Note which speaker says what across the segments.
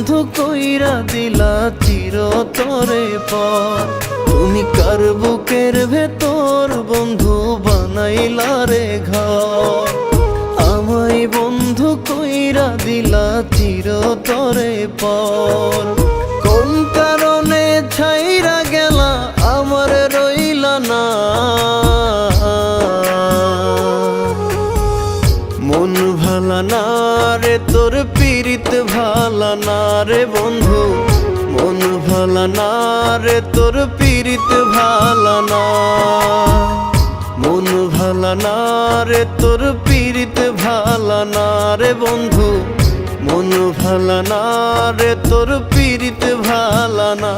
Speaker 1: বন্ধু কইরা দিলা চিরতরে পর। তুমি কার বুকের ভেতর বন্ধু বানাইলা রে ঘর। আমায় বন্ধু কইরা দিলা চিরতরে পর। কোন কারণে ছাইরা গেলা আমার রইলা না। মন ভালা না রে তোর পীড়িত ভালা না রে বন্ধু। মন ভালা না রে তোর পীড়িত ভালা না। মন ভালা না রে তোর পীড়িত ভালা না রে বন্ধু। মন ভালা না রে তোর পীড়িত ভালা না।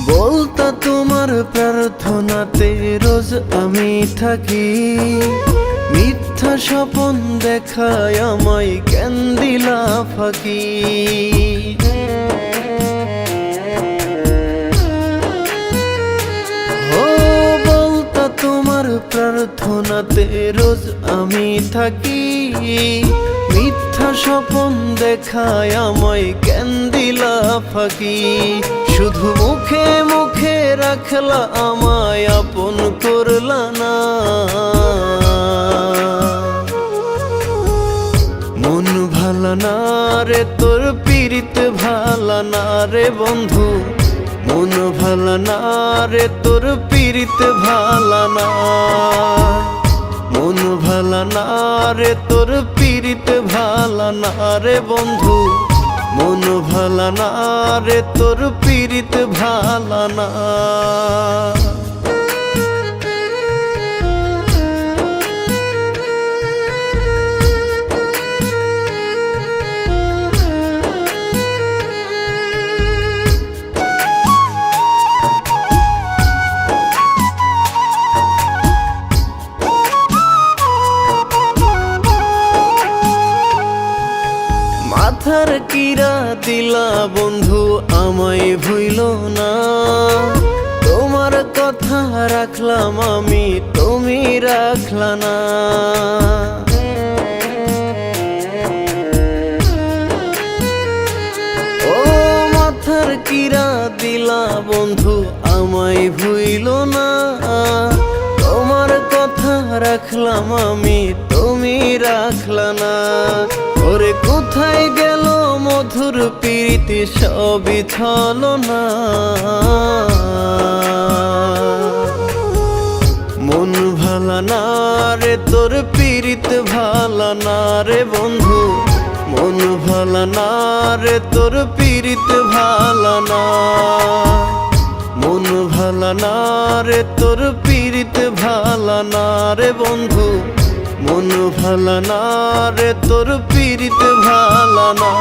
Speaker 1: বলতা তোমার প্রার্থনাতে রোজ আমি থাকি। মিথ্যা স্বপন দেখায় আমায় কেন দিলা ফাঁকি। ও বলতা তোমার প্রার্থনাতে রোজ আমি থাকি। মিথ্যা স্বপন দেখায় আমায় কেন দিলা ফাঁকি। শুধু মুখে মুখে রাখলা আমায় আপন করলা না। মন ভালা না রে তোর পীড়িত ভালা না রে বন্ধু। মন ভালা না রে তোর পীড়িত ভালা না। মন ভালা না রে তোর পীড়িত ভালা না রে বন্ধু। মন ভালা না রে তোর পীড়িত ভালা না। মাথার কিরা দিলা বন্ধু আমায় ভুইল না। তোমার কথা রাখলাম আমি তুমি রাখলা না। ও মাথার কিরা দিলা বন্ধু আমায় ভুইল না। তোমার কথা রাখলাম আমি তুমি রাখলা না। ওরে কোথায় গেল মধুর প্রীতি সবই ছলনা। মন ভালা না রে তোর পীড়িত ভালা না রে বন্ধু। মন ভালা না রে তোর পীড়িত ভালা না। মন ভালা না রে তোর পীড়িত ভালা না রে বন্ধু। মন ভালা না রে তোর পীড়িত ভালা না।